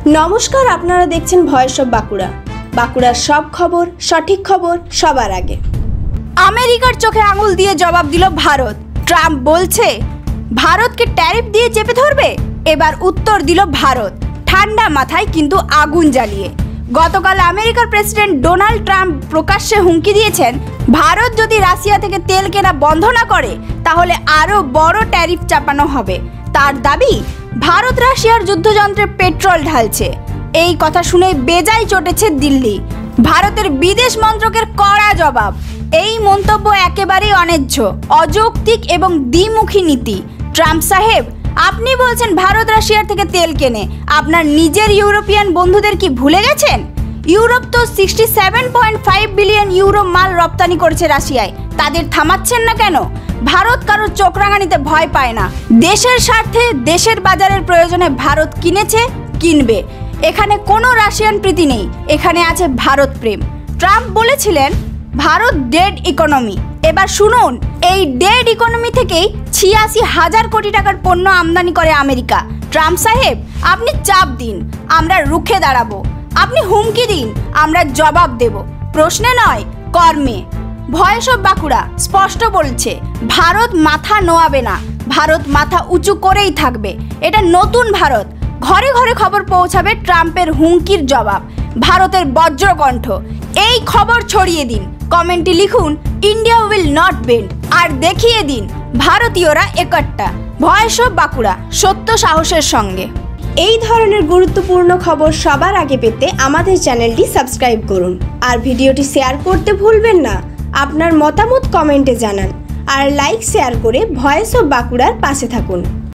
नमस्कार, आपनारा देखছেন voice of Bankura. বাঁকুড়ার সব খবর, সঠিক খবর সবার আগে। আমেরিকার চোখে আঙুল দিয়ে জবাব দিল ভারত। ট্রাম্প বলছে ভারতকে ট্যারিফ দিয়ে চেপে ধরবে। এবার উত্তর দিল ভারত, ঠান্ডা মাথায় কিন্তু আগুন জ্বালিয়ে। গতকাল আমেরিকার প্রেসিডেন্ট ডোনাল্ড ট্রাম্প প্রকাশ্যে হুমকি দিয়েছেন, ভারত যদি রাশিয়া থেকে তেল কেনা বন্ধ না করে তাহলে আরও বড় ট্যারিফ চাপানো হবে। তার দাবি, ভারত রাশিয়ার যুদ্ধযন্ত্রে পেট্রোল ঢালছে। এই কথা শুনে বেজায় চটেছে দিল্লি। ভারতের বিদেশ মন্ত্রকের কড়া জবাব। এই মন্তব্য একেবারেই অন্যায্য, অযৌক্তিক এবং দ্বিমুখী নীতি। ট্রাম্প সাহেব, আপনি বলছেন ভারত রাশিয়ার থেকে তেল কেনে, আপনার নিজের ইউরোপিয়ান বন্ধুদের কি ভুলে গেছেন? ইউরোপ তো 67.5 বিলিয়ন ইউরো মাল রপ্তানি করেছে রাশিয়ায়। তাদের থামাচ্ছেন না কেন? ভারত কারোর চোখ রাঙানিতে ভয় পায় না। দেশের স্বার্থে, দেশের বাজারের প্রয়োজনে ভারত কিনেছে, কিনবে। এখানে কোনো রাশিয়ান প্রীতি নেই, এখানে আছে ভারত প্রেম। ট্রাম্প বলেছিলেন ভারত ডেড ইকোনমি। এবার শুনুন, এই ডেড ইকোনমি থেকেই 86,000 কোটি টাকার পণ্য আমদানি করে আমেরিকা। ট্রাম্প সাহেব, আপনি চাপ দিন, আমরা রুখে দাঁড়াবো। আপনি হুমকি দিন, আমরা জবাব দেব। প্রশ্নে নয়, কর্মে। ভয়েস অফ বাঁকুড়া স্পষ্ট বলছে, ভারত মাথা নোয়াবে না, ভারত মাথা উঁচু করেই থাকবে। এটা নতুন ভারত। ঘরে ঘরে খবর পৌঁছাবে ট্রাম্পের হুমকির জবাব, ভারতের বজ্রকণ্ঠ। এই খবর ছড়িয়ে দিন, কমেন্টে লিখুন ইন্ডিয়া উইল নট বেন্ড, আর দেখিয়ে দিন ভারতীয়রা একট্টা। ভয়েস অফ বাঁকুড়া, সত্য সাহসের সঙ্গে। এই ধরনের গুরুত্বপূর্ণ খবর সবার আগে পেতে আমাদের চ্যানেলটি সাবস্ক্রাইব করুন, আর ভিডিওটি শেয়ার করতে ভুলবেন না। আপনার মতামত কমেন্টে জানান, আর লাইক শেয়ার করে ভয়েস অফ বাঁকুড়ার পাশে থাকুন।